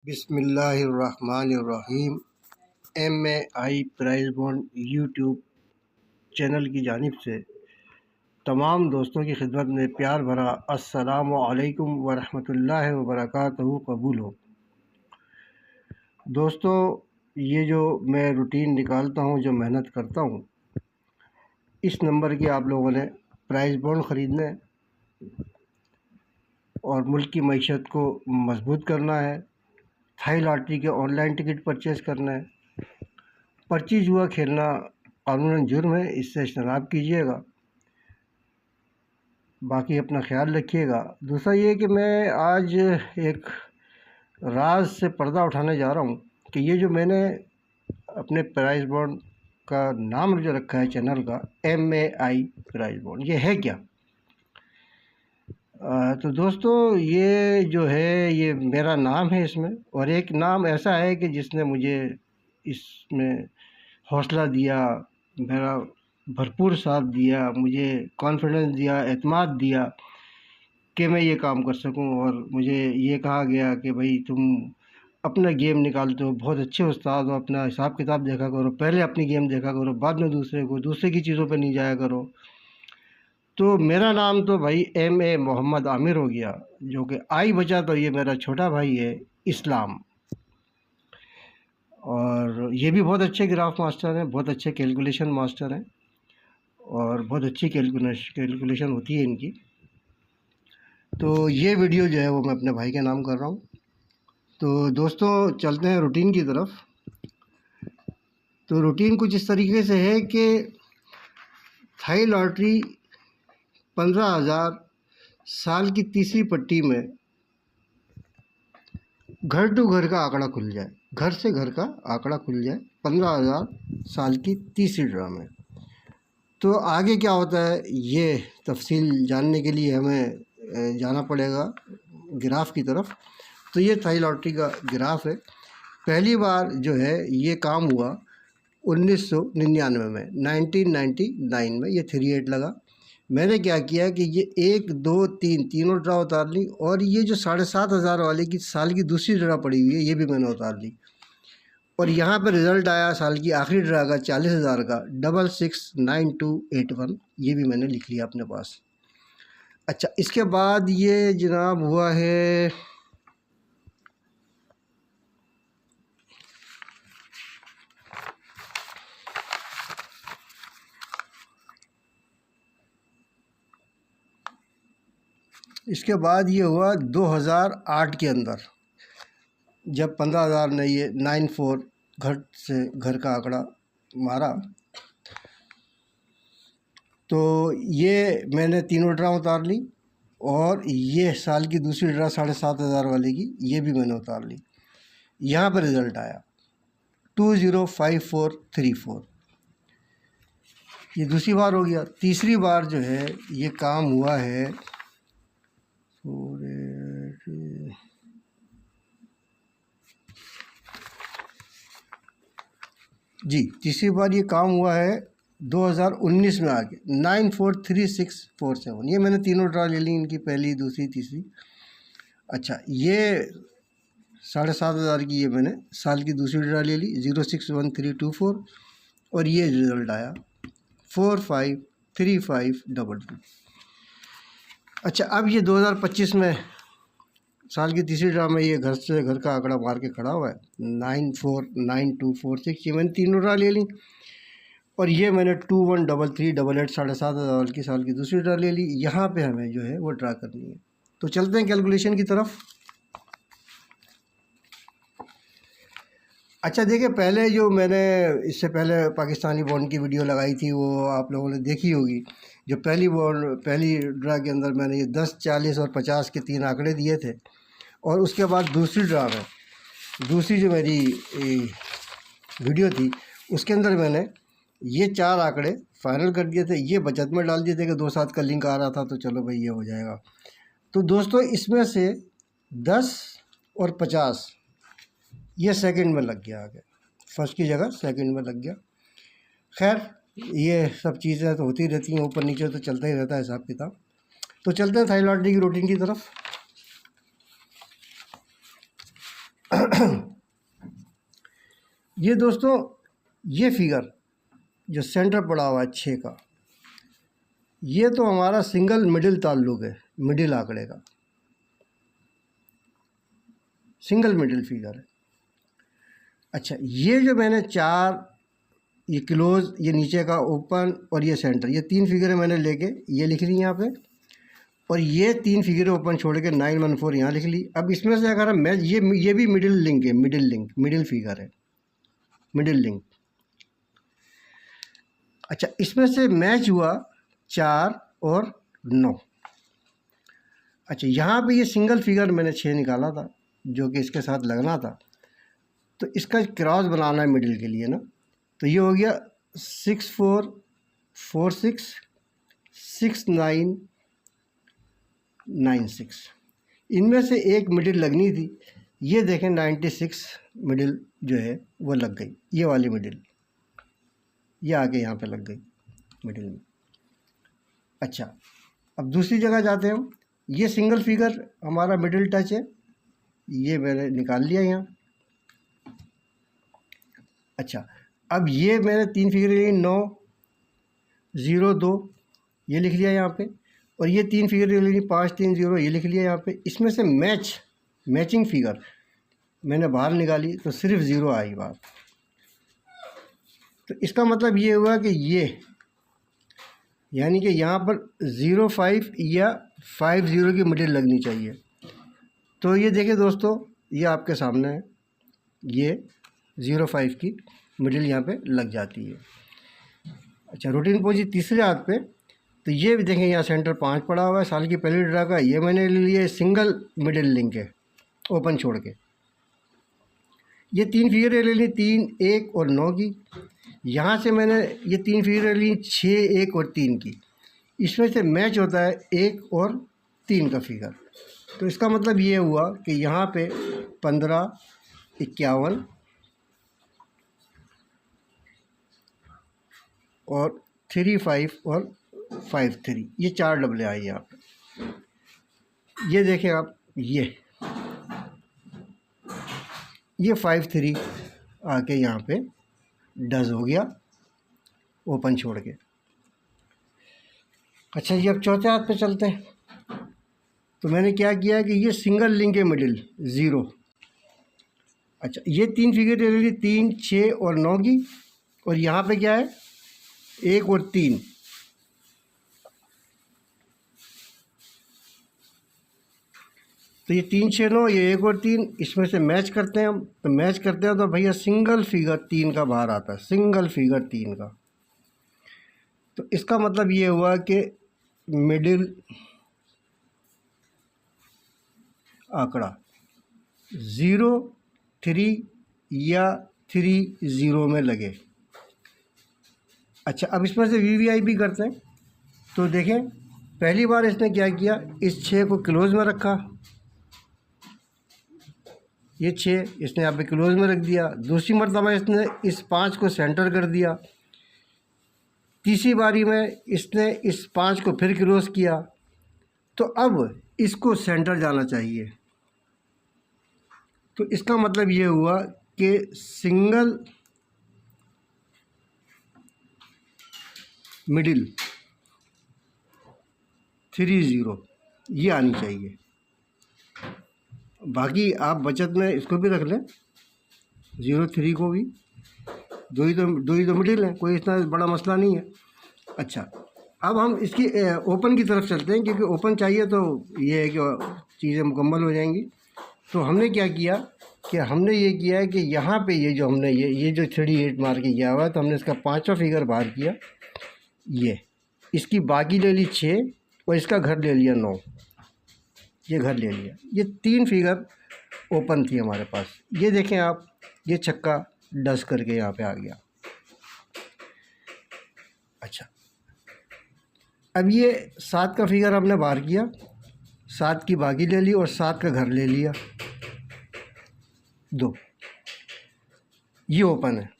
बिस्मिल्लाहिर्रहमानिर्रहीम। MAI prize bond YouTube channel की जानिब से तमाम दोस्तों की खिदमत में प्यार भरा अस्सलामु अलैकुम वरहमतुल्लाहि वबरकातुहू कबूल हो। दोस्तों, ये जो मैं रूटीन निकालता हूँ, जो मेहनत करता हूँ, इस नंबर की आप लोगों ने प्राइज़ बॉन्ड ख़रीदना है और मुल्क की मईशत को मजबूत करना है। थाई लॉटरी के ऑनलाइन टिकट परचेज़ करना है। पर्ची जुआ खेलना कानूनन जुर्म है, इससे इज्तनाब कीजिएगा। बाकी अपना ख्याल रखिएगा। दूसरा ये कि मैं आज एक राज से पर्दा उठाने जा रहा हूँ कि ये जो मैंने अपने प्राइज़ बॉन्ड का नाम जो रखा है चैनल का, MAI प्राइज़ बॉन्ड, ये है क्या? तो दोस्तों, ये जो है ये मेरा नाम है इसमें, और एक नाम ऐसा है कि जिसने मुझे इसमें हौसला दिया, मेरा भरपूर साथ दिया, मुझे कॉन्फिडेंस दिया, एतमाद दिया कि मैं ये काम कर सकूं। और मुझे ये कहा गया कि भाई तुम अपना गेम निकालते हो, बहुत अच्छे उस्ताद हो, अपना हिसाब किताब देखा करो, पहले अपनी गेम देखा करो, बाद में दूसरे की चीज़ों पर नहीं जाया करो। तो मेरा नाम तो भाई MA मोहम्मद आमिर हो गया, जो कि आई बचा तो ये मेरा छोटा भाई है इस्लाम। और ये भी बहुत अच्छे ग्राफ मास्टर हैं, बहुत अच्छे कैलकुलेशन मास्टर हैं, और बहुत अच्छी कैलकुलेशन होती है इनकी। तो ये वीडियो जो है वो मैं अपने भाई के नाम कर रहा हूँ। तो दोस्तों, चलते हैं रूटीन की तरफ। तो रूटीन कुछ इस तरीके से है कि थाई लॉटरी 15,000 साल की तीसरी पट्टी में घर टू घर का आंकड़ा खुल जाए, घर से घर का आंकड़ा खुल जाए 15,000 साल की तीसरी ड्रा में। तो आगे क्या होता है ये तफसील जानने के लिए हमें जाना पड़ेगा ग्राफ की तरफ। तो ये थाई लॉटरी का ग्राफ है। पहली बार जो है ये काम हुआ 1999 में, 1999 में ये 38 लगा। मैंने क्या किया कि ये 1 2 3 तीनों ड्रा उतार ली, और ये जो 7,500 वाले की साल की दूसरी ड्रा पड़ी हुई है ये भी मैंने उतार ली। और यहाँ पर रिज़ल्ट आया साल की आखिरी ड्रा का 40,000 का 669281, ये भी मैंने लिख लिया अपने पास। अच्छा, इसके बाद ये जनाब हुआ है इसके बाद ये हुआ 2008 के अंदर, जब 15,000 ने ये 94 घर से घर का आंकड़ा मारा। तो ये मैंने तीनों ड्रा उतार ली, और ये साल की दूसरी ड्रा 7,500 वाले की ये भी मैंने उतार ली। यहाँ पर रिज़ल्ट आया 205434। ये दूसरी बार हो गया। तीसरी बार जो है ये काम हुआ है जी, तीसरी बार ये काम हुआ है 2019 में आके 943647। ये मैंने तीनों ड्रा ले ली इनकी, पहली दूसरी तीसरी। अच्छा, ये 7,500 की ये मैंने साल की दूसरी ड्रा ले ली 061324, और ये रिज़ल्ट आया 453522। अच्छा, अब ये 2025 में साल की तीसरी ड्रा में ये घर से घर का आंकड़ा मार के खड़ा हुआ है 949246। ये मैंने तीनों ड्रा ले ली, और ये मैंने 213388 7,500 की साल की दूसरी ड्रा ले ली। यहाँ पे हमें जो है वो ड्रा करनी है। तो चलते हैं कैलकुलेशन की तरफ। अच्छा, देखिए, पहले जो मैंने इससे पहले पाकिस्तानी बॉन्ड की वीडियो लगाई थी वो आप लोगों ने देखी होगी। जो पहली ड्रा के अंदर मैंने ये 10, 40 और 50 के 3 आंकड़े दिए थे, और उसके बाद दूसरी ड्रा में दूसरी जो मेरी वीडियो थी उसके अंदर मैंने ये 4 आंकड़े फाइनल कर दिए थे। ये बचत में डाल दिए थे कि 2 साथ का लिंक आ रहा था तो चलो भाई ये हो जाएगा। तो दोस्तों, इसमें से 10 और 50 ये सेकंड में लग गया, आगे फर्स्ट की जगह सेकंड में लग गया। खैर, ये सब चीज़ें तो होती रहती हैं, ऊपर नीचे तो चलता ही रहता है हिसाब किताब। तो चलते हैं थाई लॉटरी की रूटीन की तरफ। ये दोस्तों, ये फिगर जो सेंटर पड़ा हुआ है 6 का, ये तो हमारा सिंगल मिडिल ताल्लुक है, मिडिल आंकड़े का सिंगल मिडिल फिगर है। अच्छा, ये जो मैंने 4, ये क्लोज, ये नीचे का ओपन और ये सेंटर, ये 3 फिगरें मैंने लेके ये लिख ली यहाँ पे, और ये 3 फिगरें ओपन छोड़ के 914 यहाँ लिख ली। अब इसमें से अगर हम मैच, ये भी मिडिल लिंक है, मिडिल फिगर है, मिडिल लिंक। अच्छा, इसमें से मैच हुआ 4 और 9। अच्छा, यहाँ पे ये सिंगल फिगर मैंने 6 निकाला था जो कि इसके साथ लगना था, तो इसका क्रॉस बनाना है मिडिल के लिए ना, तो ये हो गया 6 4 4 6 6 9 9 6। इनमें से एक मिडिल लगनी थी, ये देखें 96 मिडिल जो है वो लग गई, ये वाली मिडिल, ये आके यहाँ पे लग गई मिडिल में। अच्छा, अब दूसरी जगह जाते हैं हम। ये सिंगल फिगर हमारा मिडिल टच है, ये मैंने निकाल लिया यहाँ। अच्छा, अब ये मैंने 3 फिगर ली, 9 0 2 ये लिख लिया यहाँ पे, और ये 3 फिगर ले ली 5 3 0 ये लिख लिया यहाँ पे। इसमें से मैचिंग फिगर मैंने बाहर निकाली तो सिर्फ 0 आई बात। तो इसका मतलब ये हुआ कि ये, यानी कि यहाँ पर 0 5 या 5 0 की मिडिल लगनी चाहिए। तो ये देखिए दोस्तों, ये आपके सामने है, ये 0 5 की मिडिल यहाँ पे लग जाती है। अच्छा, रूटीन पहुँची तीसरे हाथ पे, तो ये भी देखें यहाँ सेंटर 5 पड़ा हुआ है, साल की पहली ड्रा का, ये मैंने ले लिया सिंगल मिडिल लिंक है ओपन छोड़ के। ये 3 फिगरें ले ली, 3 1 और 9 की। यहाँ से मैंने ये 3 फिगरें ली 6 1 और 3 की। इसमें से मैच होता है 1 और 3 का फिगर। तो इसका मतलब ये हुआ कि यहाँ पे 15 51 और 3 5 और 5 3, ये 4 डबले आई यहाँ पे। ये देखें आप, ये 5 3 आके यहाँ पे डज हो गया ओपन छोड़ के। अच्छा जी, अब चौथे हाथ पे चलते हैं। तो मैंने क्या किया कि ये सिंगल लिंक है मिडिल 0। अच्छा, ये 3 फिगर ले ली, 3 6 और 9 की, और यहाँ पे क्या है 1 और 3। तो ये 3 6 9, ये 1 और 3, इसमें से मैच करते हैं हम। तो मैच करते हैं तो भैया सिंगल फिगर 3 का बाहर आता है, सिंगल फिगर 3 का। तो इसका मतलब ये हुआ कि मिडिल आंकड़ा 0 3 या 3 0 में लगे। अच्छा, अब इसमें से VVIP करते हैं। तो देखें, पहली बार इसने क्या किया, इस 6 को क्लोज में रखा, ये 6 इसने यहाँ पे क्लोज में रख दिया। दूसरी मरतबा इसने इस 5 को सेंटर कर दिया। तीसरी बारी में इसने इस 5 को फिर क्लोज किया। तो अब इसको सेंटर जाना चाहिए। तो इसका मतलब ये हुआ कि सिंगल मिडिल 3 0 ये आनी चाहिए। बाकी आप बचत में इसको भी रख लें, 0 3 को भी, दो ही तो मिडिल है, कोई इतना बड़ा मसला नहीं है। अच्छा, अब हम इसकी ओपन की तरफ चलते हैं, क्योंकि ओपन चाहिए तो ये है कि चीज़ें मुकम्मल हो जाएंगी। तो हमने क्या किया कि हमने ये किया है कि यहाँ पे ये जो हमने ये जो 38 मार के किया हुआ है, तो हमने इसका 5वां फिगर बाहर किया, ये इसकी बाकी ले ली 6 और इसका घर ले लिया 9, ये घर ले लिया। ये 3 फिगर ओपन थी हमारे पास। ये देखें आप, ये छक्का डस करके यहाँ पे आ गया। अच्छा, अब ये 7 का फिगर हमने बाहर किया, 7 की बाकी ले ली और 7 का घर ले लिया 2, ये ओपन है।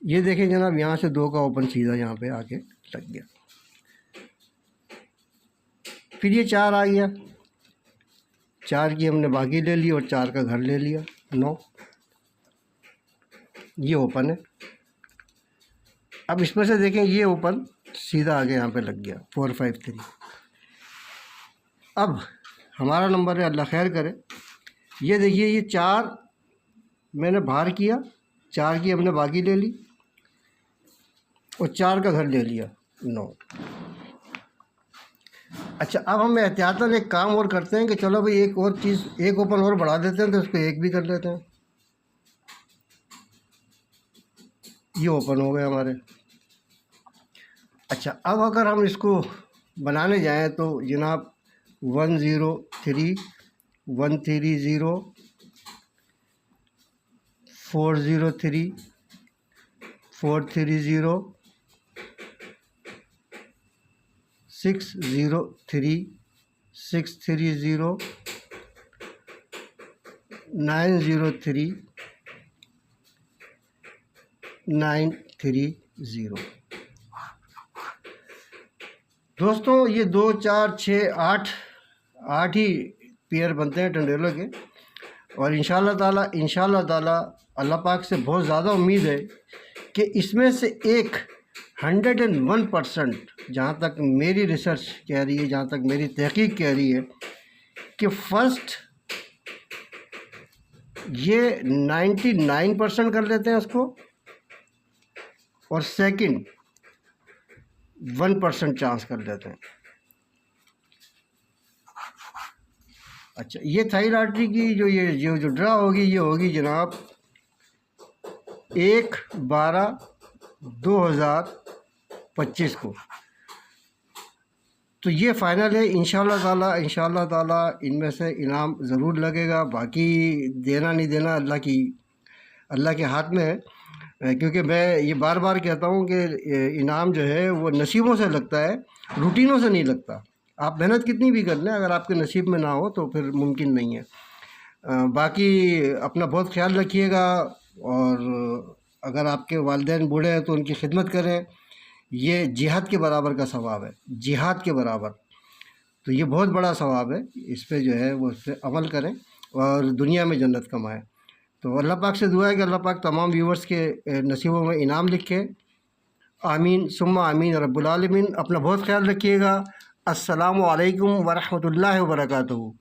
ये देखें जनाब, यहाँ से 2 का ओपन सीधा यहाँ पे आके लग गया। फिर ये 4 आ गया, 4 की हमने बाकी ले ली और 4 का घर ले लिया 9। ये ओपन है। अब इसमें से देखें ये ओपन सीधा आगे यहाँ पे लग गया 4 5 3। अब हमारा नंबर है, अल्लाह खैर करे। ये देखिए ये 4 मैंने बाहर किया, 4 की हमने बाकी ले ली और 4 का घर ले लिया 9। अच्छा, अब हम एहतियातन एक काम और करते हैं कि चलो भाई एक और चीज़, एक ओपन और बढ़ा देते हैं, तो उसको 1 भी कर लेते हैं। ये ओपन हो गए हमारे। अच्छा, अब अगर हम इसको बनाने जाएं तो जनाब 1 0 3 1 3 0 4 0 3 4 3 0 6 0 3 6 3 0 9 0 3 9 3 0। दोस्तों ये 2 4 6 8 ही पेयर बनते हैं टंडेलों के। और इंशाल्लाह ताला अल्लाह पाक से बहुत ज़्यादा उम्मीद है कि इसमें से एक 101%, जहाँ तक मेरी रिसर्च कह रही है, जहाँ तक मेरी तहकीक कह रही है, कि फ़र्स्ट ये 99% कर लेते हैं उसको और सेकंड 1% चांस कर लेते हैं। अच्छा, ये थाई लॉटरी की जो ड्रा होगी, ये होगी जनाब 1/12/2025 को। तो ये फ़ाइनल है। इंशाल्लाह ताला इनमें से इनाम ज़रूर लगेगा। बाकी देना नहीं देना अल्लाह के हाथ में है, क्योंकि मैं ये बार बार कहता हूँ कि इनाम जो है वो नसीबों से लगता है, रूटीनों से नहीं लगता। आप मेहनत कितनी भी कर लें, अगर आपके नसीब में ना हो तो फिर मुमकिन नहीं है। बाकी अपना बहुत ख्याल रखिएगा, और अगर आपके वालिदैन बूढ़े हैं तो उनकी खिदमत करें। ये जिहाद के बराबर का सवाब है, जिहाद के बराबर। तो ये बहुत बड़ा सवाब है, इस पे जो है वो इस पर अमल करें और दुनिया में जन्नत कमाएं। तो अल्लाह पाक से दुआ है कि अल्लाह पाक तमाम व्यूवर्स के नसीबों में इनाम लिखे। आमीन सुम्मा आमीन रब्बुल आलमीन। अपना बहुत ख्याल रखिएगा। अस्सलामु अलैकुम वरहमतुल्लाहि वबरकातुहू।